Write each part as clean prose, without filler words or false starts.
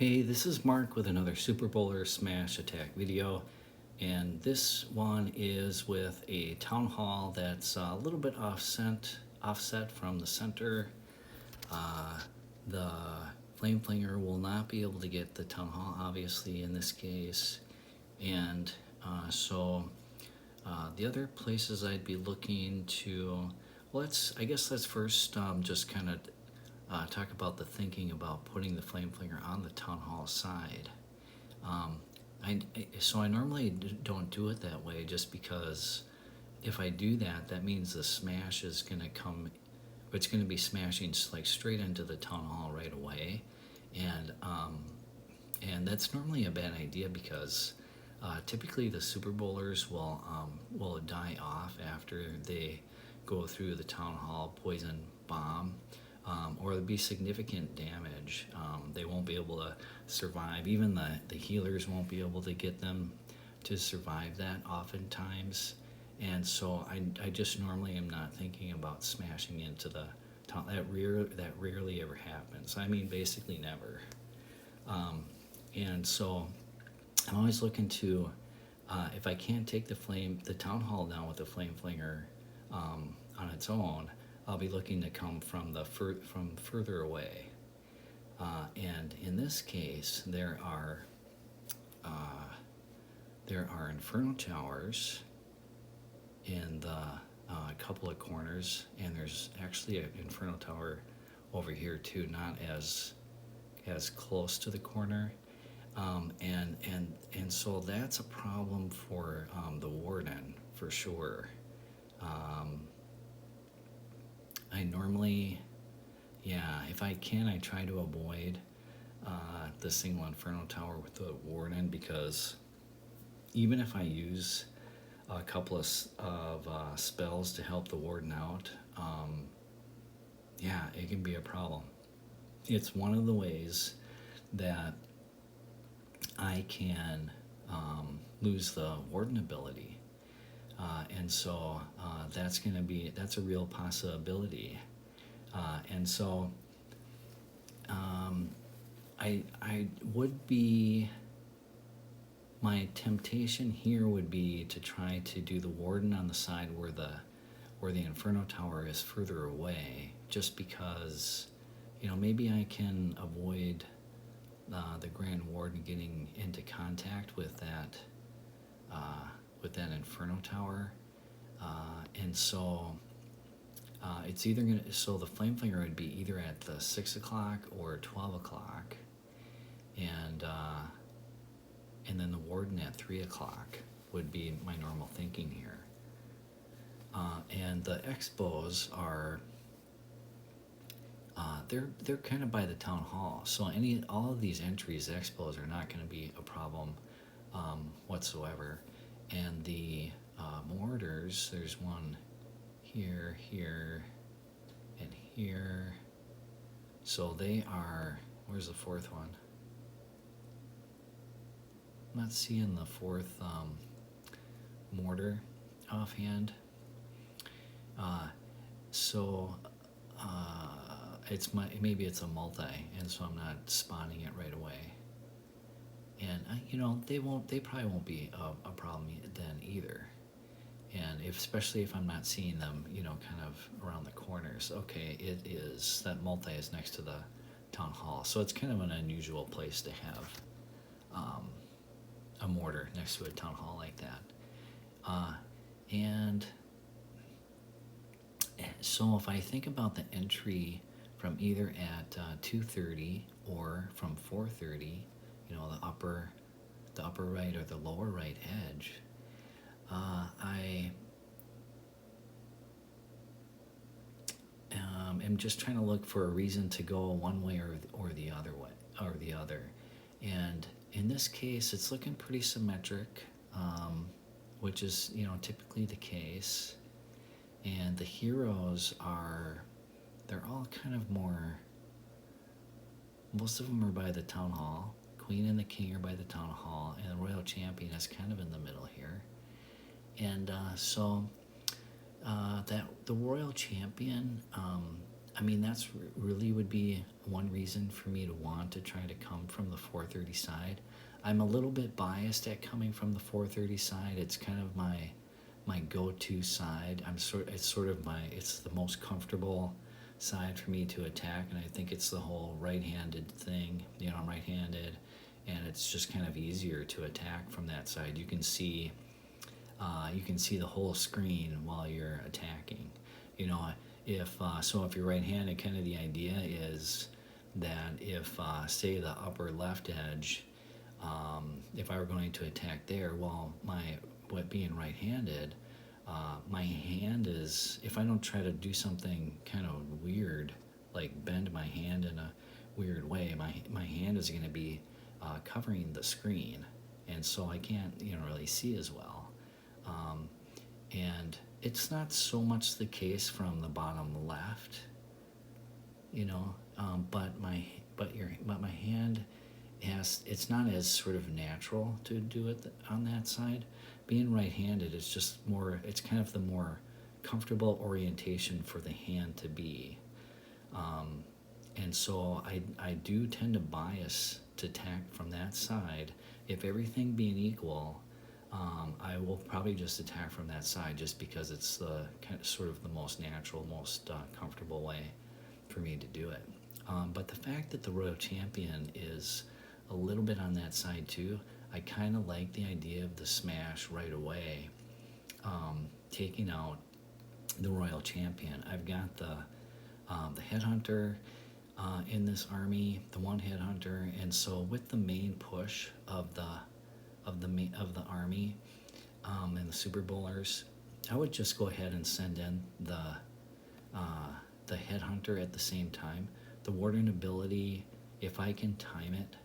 Hey, this is Mark with another Super Bowler Smash Attack video, and this one is with a Town Hall that's a little bit offset from the center. The Flame Flinger will not be able to get the Town Hall, obviously, in this case, and so the other places I'd be looking to, well, I guess let's first just kind of talk about the thinking about putting the Flame Flinger on the Town Hall side. So I normally don't do it that way, just because if I do that, that means the smash is going to come, it's going to be smashing like straight into the Town Hall right away, and that's normally a bad idea because typically the Super Bowlers will die off after they go through the Town Hall poison bomb. Or there'll be significant damage. They won't be able to survive. Even the healers won't be able to get them to survive that oftentimes. And so I just normally am not thinking about smashing into the top. That rarely ever happens. I mean, basically never. And so I'm always looking to, if I can't take the Town Hall down with the Flame Flinger on its own, I'll be looking to come from further away, and in this case, there are Inferno Towers in the couple of corners, and there's actually an Inferno Tower over here too, not as close to the corner, and so that's a problem for the Warden for sure. I normally, if I can, I try to avoid the single Inferno Tower with the Warden, because even if I use a couple of spells to help the Warden out, it can be a problem. It's one of the ways that I can lose the Warden ability. And so that's a real possibility. And so my temptation here would be to try to do the Warden on the side where the Inferno Tower is further away, just because, maybe I can avoid the Grand Warden getting into contact with that Inferno Tower, and so it's either so the Flame Flinger would be either at the 6 o'clock or 12 o'clock, and then the Warden at 3 o'clock would be my normal thinking here. And the expos are they're kind of by the Town Hall, so all of these entries, the expos, are not going to be a problem whatsoever. And the mortars, there's one here, and here. So they are, where's the fourth one? I'm not seeing the fourth mortar offhand. Maybe it's a multi, and so I'm not spawning it right away. And they probably won't be a problem then either. And especially if I'm not seeing them, kind of around the corners. Okay, that multi is next to the Town Hall, so it's kind of an unusual place to have a mortar next to a Town Hall like that. And so if I think about the entry from either at 2:30 or from 4:30, the upper right or the lower right edge, I am just trying to look for a reason to go one way or the other. And in this case, it's looking pretty symmetric, which is typically the case. And the heroes they're all kind of more. Most of them are by the Town Hall. Queen and the King are by the Town Hall, and the Royal Champion is kind of in the middle here. And so that the Royal Champion, that's really would be one reason for me to want to try to come from the 430 side. I'm a little bit biased at coming from the 430 side. It's kind of my go-to side. It's the most comfortable side for me to attack, and I think it's the whole right-handed thing. You know, I'm right-handed, and it's just kind of easier to attack from that side. You can see the whole screen while you're attacking. You know, if you're right-handed, kind of the idea is that if say the upper left edge, if I were going to attack there, well, being right-handed, my hand is, if I don't try to do something kind of weird, like bend my hand in a weird way, my hand is going to be covering the screen, and so I can't really see as well. And it's not so much the case from the bottom left, but my hand it's not as sort of natural to do it on that side. Being right-handed, it's kind of the more comfortable orientation for the hand to be. And so I do tend to bias to attack from that side. If everything being equal, I will probably just attack from that side, just because it's the sort of the most natural, most comfortable way for me to do it. But the fact that the Royal Champion is a little bit on that side too, I kind of like the idea of the smash right away, taking out the Royal Champion. I've got the Headhunter in this army, the one Headhunter, and so with the main push of the army and the Super Bowlers, I would just go ahead and send in the Headhunter at the same time. The Warden ability, if I can time it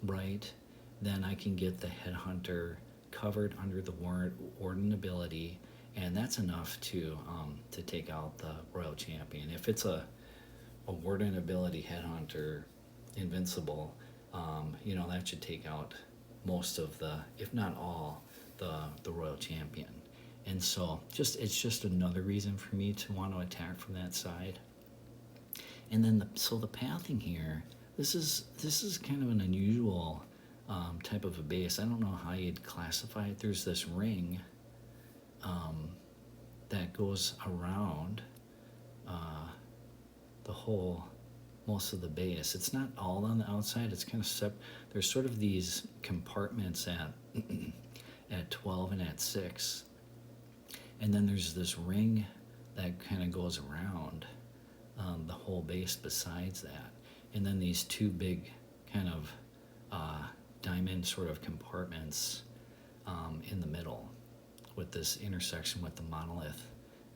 right, then I can get the Headhunter covered under the Warden ability, and that's enough to take out the Royal Champion. If it's a Warden ability Headhunter invincible, that should take out most of if not all, the Royal Champion. And so it's just another reason for me to want to attack from that side. And then the pathing here, this is kind of an unusual type of a base. I don't know how you'd classify it. There's this ring that goes around most of the base. It's not all on the outside. It's kind of there's sort of these compartments at 12 and at 6, and then there's this ring that kind of goes around the whole base besides that, and then these two big kind of diamond sort of compartments in the middle, with this intersection with the monolith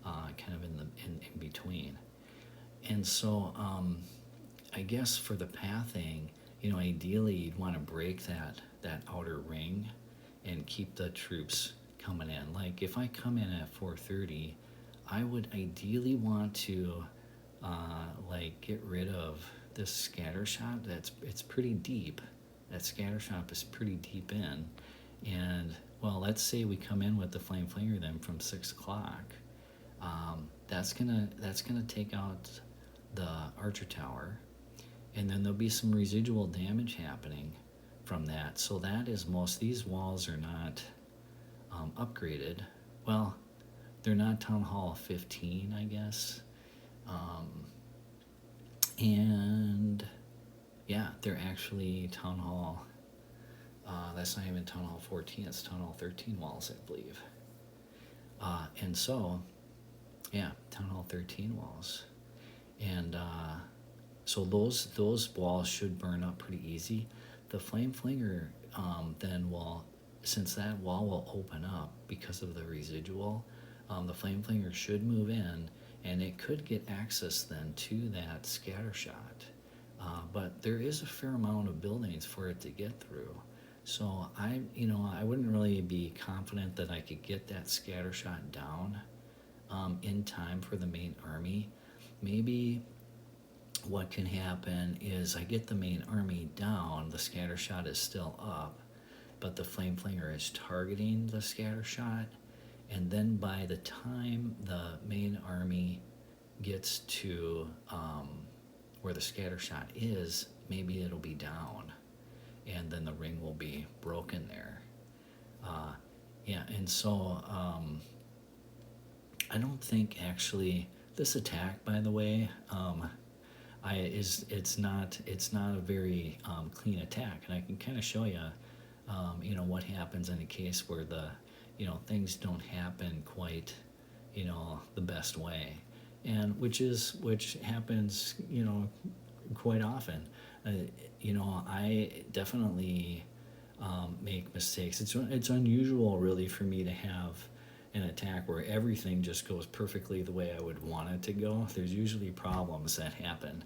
kind of in between. And so I guess for the pathing, ideally you'd want to break that outer ring and keep the troops coming in. Like if I come in at 430, I would ideally want to get rid of this scattershot. It's pretty deep. That scattershot is pretty deep in, and well, let's say we come in with the Flame Flinger then from 6 o'clock. That's gonna take out the archer tower, and then there'll be some residual damage happening from that. So that is these walls are not upgraded. Well, they're not Town Hall 15, I guess. And yeah, they're actually Town Hall. That's not even Town Hall 14. It's Town Hall 13 walls, I believe. And so, yeah, Town Hall 13 walls. And so those walls should burn up pretty easy. The Flame Flinger then since that wall will open up because of the residual, the Flame Flinger should move in, and it could get access then to that scattershot. But there is a fair amount of buildings for it to get through. So I wouldn't really be confident that I could get that scattershot down in time for the main army. Maybe what can happen is I get the main army down, the scattershot is still up, but the Flame Flinger is targeting the scattershot, and then by the time the main army gets to where the scattershot is, maybe it'll be down, and then the ring will be broken there. Yeah, and so I don't think actually this attack, by the way, it's not a very clean attack, and I can kind of show you, what happens in a case where things don't happen quite, the best way, and which happens, quite often. I definitely make mistakes. It's unusual, really, for me to have an attack where everything just goes perfectly the way I would want it to go. There's usually problems that happen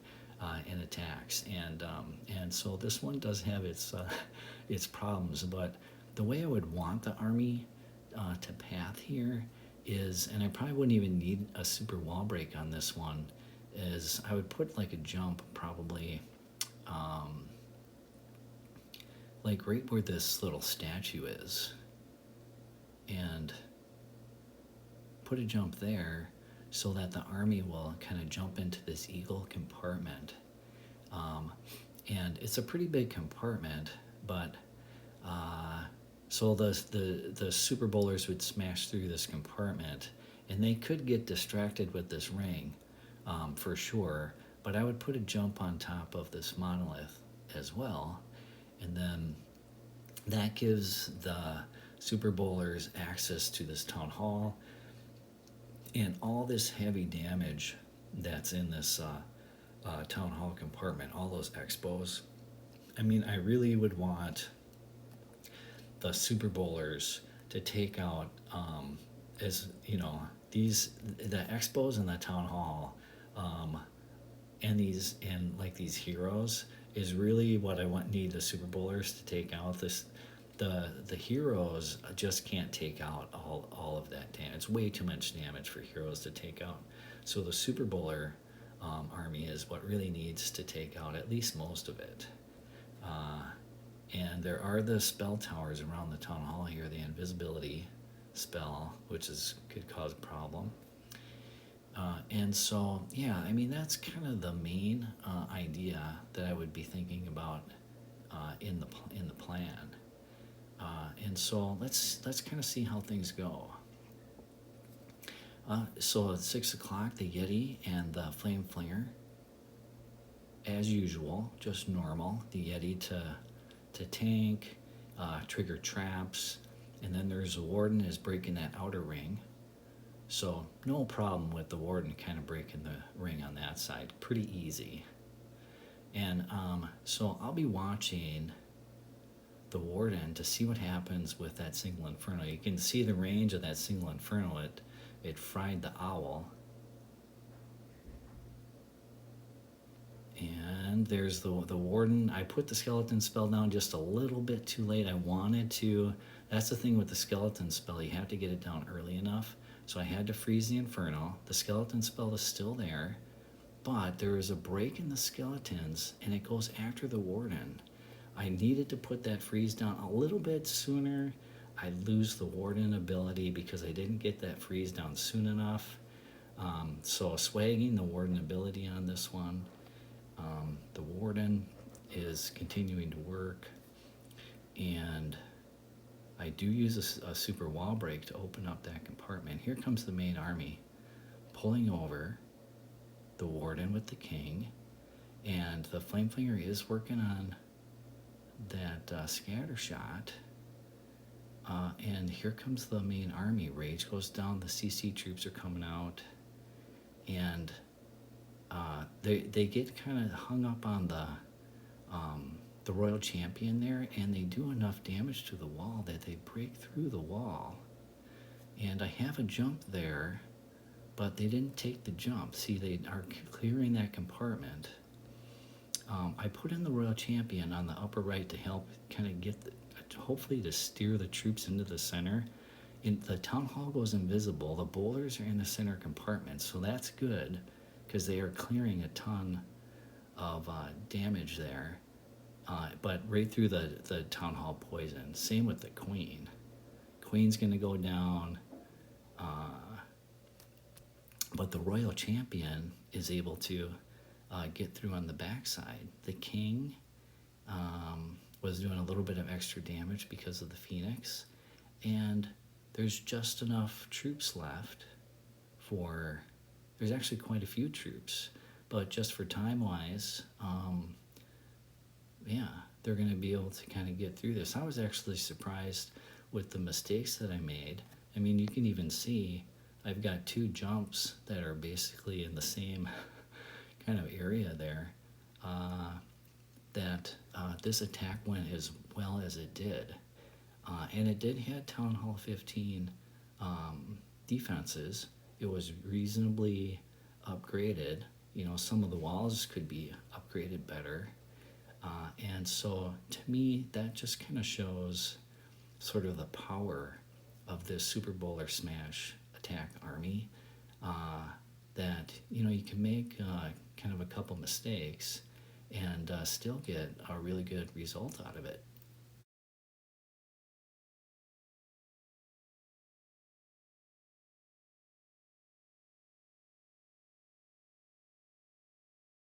in attacks, and so this one does have its problems. But the way I would want the army to path here is, and I probably wouldn't even need a super wall break on this one, is I would put like a jump probably like right where this little statue is, and put a jump there so that the army will kind of jump into this eagle compartment. And it's a pretty big compartment, but so the super bowlers would smash through this compartment, and they could get distracted with this ring, for sure, but I would put a jump on top of this monolith as well, and then that gives the super bowlers access to this town hall and all this heavy damage that's in this town hall compartment, all those expos. I mean, I really would want the super bowlers to take out the expos in the town hall, and these heroes is really what I need the super bowlers to take out. The heroes just can't take out all of that damage. It's way too much damage for heroes to take out. So the super bowler army is what really needs to take out at least most of it. And there are the spell towers around the town hall here, the invisibility spell, which could cause a problem. And so, yeah, I mean, that's kind of the main idea that I would be thinking about in the plan. And so let's kind of see how things go. So at 6 o'clock, the Yeti and the Flame Flinger, as usual, just normal. The Yeti to tank, trigger traps, and then there's the Warden is breaking that outer ring. So no problem with the Warden kind of breaking the ring on that side. Pretty easy. And so I'll be watching the Warden to see what happens with that single inferno. You can see the range of that single inferno. It fried the owl. And there's the Warden. I put the skeleton spell down just a little bit too late. I wanted to. That's the thing with the skeleton spell. You have to get it down early enough. So I had to freeze the inferno. The skeleton spell is still there, but there is a break in the skeletons, and it goes after the Warden. I needed to put that freeze down a little bit sooner. I lose the Warden ability because I didn't get that freeze down soon enough. So swagging the Warden ability on this one. The Warden is continuing to work, and I do use a super wall break to open up that compartment. Here comes the main army pulling over the Warden with the king, and the Flame Flinger is working on that scatter shot. And here comes the main army. Rage goes down, the CC troops are coming out, and they get kind of hung up on the Royal Champion there, and they do enough damage to the wall that they break through the wall. And I have a jump there, but they didn't take the jump. See, they are clearing that compartment. I put in the Royal Champion on the upper right to help kind of get hopefully to steer the troops into the center. The town hall goes invisible. The bowlers are in the center compartment, so that's good because they are clearing a ton of damage there. But right through the town hall poison. Same with the queen. Queen's going to go down. But the Royal Champion is able to get through on the backside. The king was doing a little bit of extra damage because of the phoenix, and there's just enough troops left for, there's actually quite a few troops, but just for time-wise, yeah, they're going to be able to kind of get through this. I was actually surprised with the mistakes that I made. I mean, you can even see I've got 2 jumps that are basically in the same kind of area there, that this attack went as well as it did. And it did hit Town Hall 15 defenses. It was reasonably upgraded. You know, some of the walls could be upgraded better. And so to me, that just kind of shows sort of the power of this Super Bowler Smash attack army, that, you know, you can make kind of a couple mistakes and still get a really good result out of it.